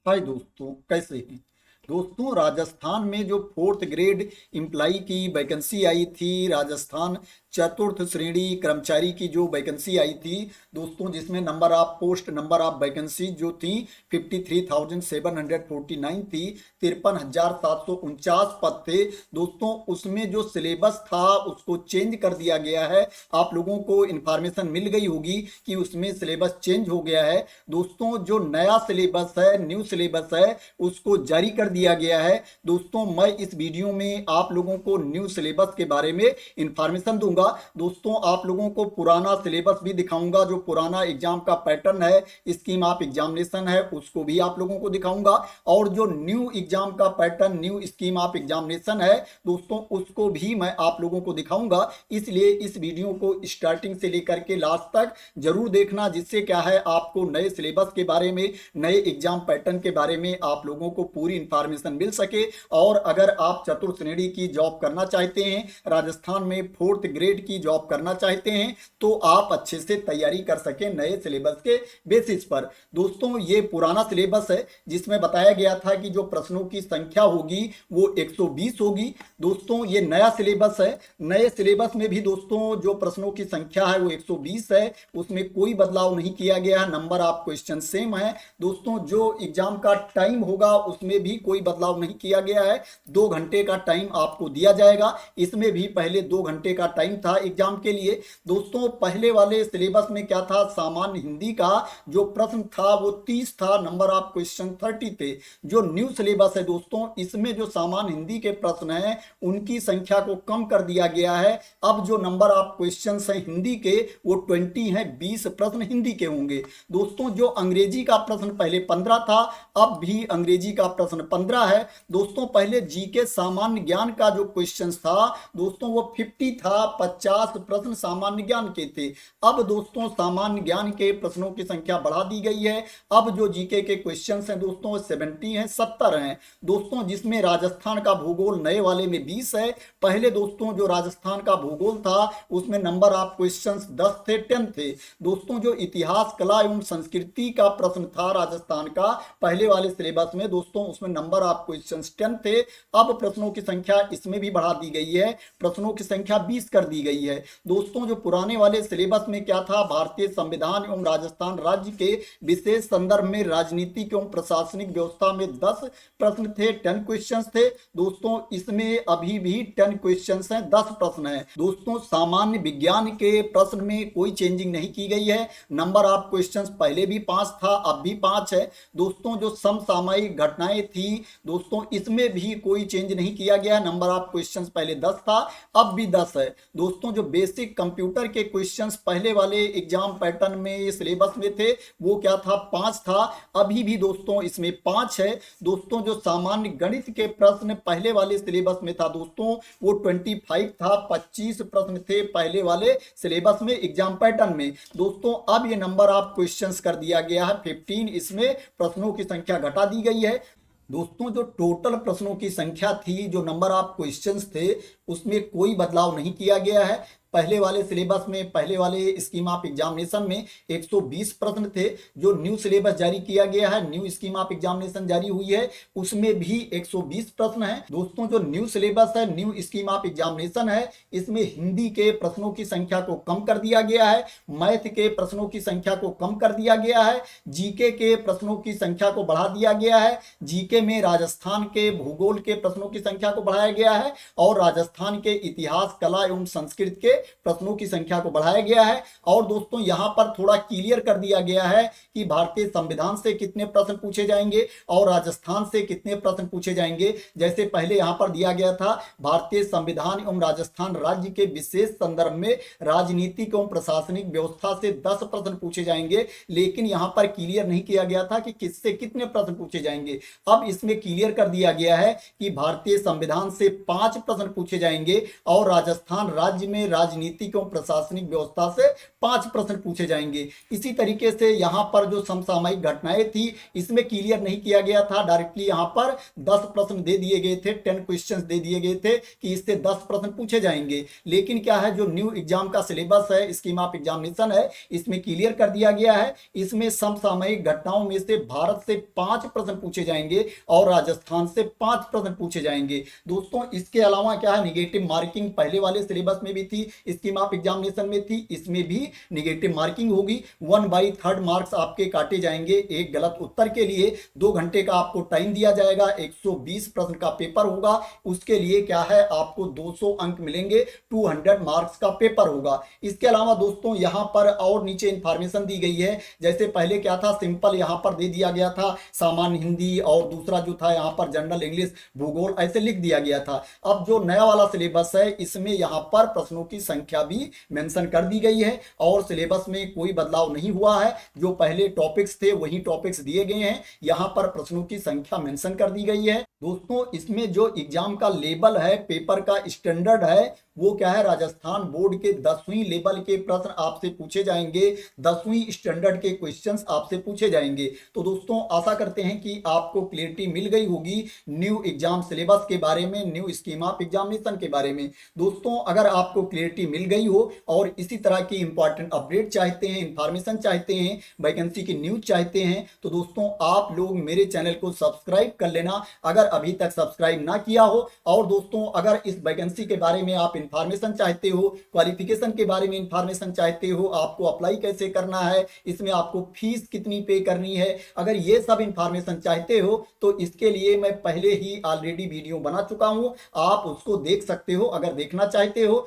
हाय दोस्तों, कैसे हैं। दोस्तों, राजस्थान में जो फोर्थ ग्रेड एम्प्लाई की वैकेंसी आई थी, राजस्थान चतुर्थ श्रेणी कर्मचारी की जो वैकेंसी आई थी दोस्तों, जिसमें number of post, number of vacancy जो थी 53,749 थी। 53,749 पद थे दोस्तों। उसमें जो सिलेबस था उसको चेंज कर दिया गया है। आप लोगों को इन्फॉर्मेशन मिल गई होगी कि उसमें सिलेबस चेंज हो गया है दोस्तों। जो नया सिलेबस है, न्यू सिलेबस है, उसको जारी कर दिया गया है दोस्तों। मैं इस वीडियो में आप लोगों को न्यू सिलेबस के बारे में इंफॉर्मेशन दूंगा दोस्तों। आप लोगों को पुराना सिलेबस भी दिखाऊंगा, जो पुराना एग्जाम का पैटर्न है, स्कीम ऑफ एग्जामिनेशन है, उसको भी आप लोगों को दिखाऊंगा। और जो न्यू एग्जाम का pattern, new scheme of examination है दोस्तों, उसको भी मैं आप लोगों को दिखाऊंगा। इसलिए इस वीडियो को स्टार्टिंग से लेकर के लास्ट तक जरूर देखना, जिससे क्या है, आपको नए सिलेबस के बारे में, नए एग्जाम पैटर्न के बारे में आप लोगों को पूरी इंफॉर्मेशन मिल सके। और अगर आप चतुर्थ श्रेणी की जॉब करना चाहते हैं, राजस्थान में फोर्थ ग्रेड की जॉब करना चाहते हैं, तो आप अच्छे से तैयारी कर सकें नए सिलेबस के बेसिस पर। दोस्तों, ये पुराना सिलेबस है जिसमें बताया गया था कि जो प्रश्नों की संख्या होगी वो 120 होगी दोस्तों। ये नया सिलेबस है। नए सिलेबस में भी दोस्तों जो प्रश्नों की संख्या है वो 120 है, उसमें कोई बदलाव नहीं किया गया है। नंबर ऑफ क्वेश्चन सेम है दोस्तों। जो एग्जाम का टाइम होगा उसमें भी कोई बदलाव नहीं किया गया है। 2 घंटे का टाइम आपको दिया जाएगा। इसमें भी पहले 2 घंटे का टाइम था एग्जाम के लिए दोस्तों। पहले वाले सिलेबस में क्या था, सामान्य हिंदी का जो प्रश्न था वो 30 था, नंबर ऑफ क्वेश्चन 30 थे। जो न्यू सिलेबस है दोस्तों, इसमें जो सामान्य हिंदी के प्रश्न हैं उनकी संख्या को कम कर दिया गया है। अब जो नंबर ऑफ क्वेश्चन हैं हिंदी के वो 20 हैं, 20 प्रश्न हिंदी के होंगे दोस्तों। जो अंग्रेजी का प्रश्न पहले 15 था, अब भी अंग्रेजी का प्रश्न 15 है दोस्तों। पहले जीके सामान्य ज्ञान का जो क्वेश्चन था दोस्तों वो 50 था, 50 प्रश्न सामान्य ज्ञान के थे। अब दोस्तों सामान्य ज्ञान के प्रश्नों की संख्या बढ़ा दी गई है। अब जो जीके के क्वेश्चन हैं दोस्तों 70 हैं, 70 हैं दोस्तों, जिसमें राजस्थान का भूगोल नए वाले में 20 है। पहले दोस्तों जो राजस्थान का भूगोल था उसमें नंबर ऑफ क्वेश्चंस 10 थे, 10 थे दोस्तों। जो इतिहास, कला एवं संस्कृति का प्रश्न था राजस्थान का पहले वाले सिलेबस में दोस्तों, उसमें नंबर ऑफ क्वेश्चंस 10 थे। अब प्रश्नों की संख्या इसमें भी बढ़ा दी गई है, प्रश्नों की संख्या 20 कर दी गई है दोस्तों। जो पुराने वाले सिलेबस में क्या था, भारतीय संविधान एवं राजस्थान राज्य के विशेष संदर्भ में राजनीतिक एवं प्रशासनिक व्यवस्था में 10 प्रश्न थे, 10 क्वेश्चंस थे दोस्तों। इसमें अभी भी 10 क्वेश्चंस हैं, 10 प्रश्न हैं दोस्तों। सामान्य विज्ञान के प्रश्न में कोई चेंजिंग नहीं की गई है। नंबर ऑफ क्वेश्चंस पहले भी 5 था, अब भी 5 है दोस्तों। जो समसामयिक घटनाएं थी दोस्तों, इसमें भी कोई चेंज नहीं किया गया। नंबर ऑफ क्वेश्चंस पहले 10 था, अब भी 10 है दोस्तों। जो बेसिक कंप्यूटर के क्वेश्चंस पहले वाले एग्जाम पैटर्न में, सिलेबस में थे, वो क्या था, 5 था, अभी भी दोस्तों इसमें 5 है दोस्तों। जो सामान्य गणित के प्रश्न पहले वाले सिलेबस में था दोस्तों वो 25 था, 25 प्रश्न थे पहले वाले सिलेबस में, एग्जाम पैटर्न में दोस्तों। अब ये नंबर ऑफ क्वेश्चंस कर दिया गया है 15, इसमें प्रश्नों की संख्या घटा दी गई है दोस्तों। जो टोटल प्रश्नों की संख्या थी, जो नंबर ऑफ क्वेश्चंस थे, उसमें कोई बदलाव नहीं किया गया है। पहले वाले सिलेबस में, पहले वाले स्कीम ऑफ एग्जामिनेशन में 120 प्रश्न थे। जो न्यू सिलेबस जारी किया गया है, न्यू स्कीम ऑफ एग्जामिनेशन जारी हुई है, उसमें भी 120 प्रश्न हैं दोस्तों। जो न्यू सिलेबस है, न्यू स्कीम ऑफ एग्जामिनेशन है, इसमें हिंदी के प्रश्नों की संख्या को कम कर दिया गया है, मैथ के प्रश्नों की संख्या को कम कर दिया गया है, जीके के प्रश्नों की संख्या को बढ़ा दिया गया है। जीके में राजस्थान के भूगोल के प्रश्नों की संख्या को बढ़ाया गया है, और राजस्थान के इतिहास, कला एवं संस्कृत के प्रश्नों की संख्या को बढ़ाया गया है। और दोस्तों यहां पर थोड़ा क्लियर कर दिया गया है कि भारतीय संविधान से कितने प्रश्न पूछे जाएंगे और राजस्थान से कितने प्रश्न पूछे जाएंगे। जैसे पहले यहां पर दिया गया था, भारतीय संविधान एवं राजस्थान राज्य के विशेष संदर्भ में राजनीतिक एवं प्रशासनिक व्यवस्था से 10 प्रश्न पूछे जाएंगे, लेकिन यहां पर क्लियर नहीं किया गया था कि किससे कितने प्रश्न पूछे जाएंगे। अब इसमें क्लियर कर दिया गया है कि भारतीय संविधान से 5 प्रश्न पूछे जाएंगे और राजस्थान राज्य में राजनीतिक एवं प्रशासनिक व्यवस्था से 5 प्रश्न पूछे जाएंगे। इसी तरीके से यहाँ पर जो समसामयिक घटनाएं थी इसमें क्लियर नहीं किया गया था, डायरेक्टली यहाँ पर 10 प्रश्न दे दिए गए थे, 10 क्वेश्चंस दे दिए गए थे कि इससे 10 प्रश्न पूछे जाएंगे। लेकिन क्या है, जो न्यू एग्जाम का सिलेबस है, स्कीम ऑफ एग्जामिनेशन है, इसमें क्लियर कर दिया गया है, इसमें समसामयिक घटनाओं में से भारत से 5 प्रश्न पूछे जाएंगे और राजस्थान से 5 प्रश्न पूछे जाएंगे। दोस्तों इसके अलावा क्या है, निगेटिव मार्किंग पहले वाले सिलेबस में भी थी, स्कीम ऑफ एग्जामिनेशन में थी, इसमें भी निगेटिव मार्किंग होगी। 1/3 मार्क्स आपके काटे जाएंगे एक गलत उत्तर के लिए। 2 घंटे का आपको टाइम दिया जाएगा, 120 प्रश्न का पेपर होगा, उसके लिए क्या है आपको 200 अंक मिलेंगे, 200 मार्क्स का पेपर होगा। इसके अलावा दोस्तों यहाँ पर और नीचे इंफॉर्मेशन दी गई है, जैसे पहले क्या था, सिंपल यहाँ पर दे दिया गया था सामान्य हिंदी और दूसरा जो था यहाँ पर जनरल इंग्लिश भूगोल ऐसे लिख दिया गया था। अब जो नया वाला सिलेबस है इसमें यहाँ पर प्रश्नों की संख्या भी मेंशन कर दी गई है और सिलेबस में कोई बदलाव नहीं हुआ है, जो पहले टॉपिक्स थे वही टॉपिक्स दिए गए हैं, यहाँ पर प्रश्नों की संख्या मेंशन कर दी गई है। दोस्तों इसमें जो एग्जाम का लेवल है, पेपर का स्टैंडर्ड है, वो क्या है, राजस्थान बोर्ड के 10वीं लेवल के प्रश्न आपसे पूछे जाएंगे, 10वीं स्टैंडर्ड के क्वेश्चंस आपसे पूछे जाएंगे। तो दोस्तों आशा करते हैं कि आपको क्लियरिटी मिल गई होगी न्यू एग्जाम सिलेबस के बारे में, न्यू स्कीम ऑफ एग्जामिनेशन के बारे में। दोस्तों अगर आपको क्लियरिटी मिल गई हो और इसी तरह की इंपॉर्टेंट अपडेट चाहते हैं, इंफॉर्मेशन चाहते हैं, वैकेंसी की न्यूज चाहते हैं, तो दोस्तों आप लोग मेरे चैनल को सब्सक्राइब कर लेना अगर अभी तक सब्सक्राइब ना किया हो। और दोस्तों अगर इस वैकेंसी के बारे में आप इंफॉर्मेशन चाहते हो, क्वालिफिकेशन के बारे में इंफॉर्मेशन चाहते हो, आपको अप्लाई कैसे करना है, इसमें आपको फीस कितनी पे करनी है, अगर ये सब इंफॉर्मेशन चाहते हो तो इसके लिए मैं पहले ही ऑलरेडी वीडियो बना चुका हूं, आप उसको देख सकते हो अगर देखना चाहते हो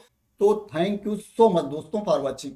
तो। थैंक यू सो मच दोस्तों फॉर वॉचिंग।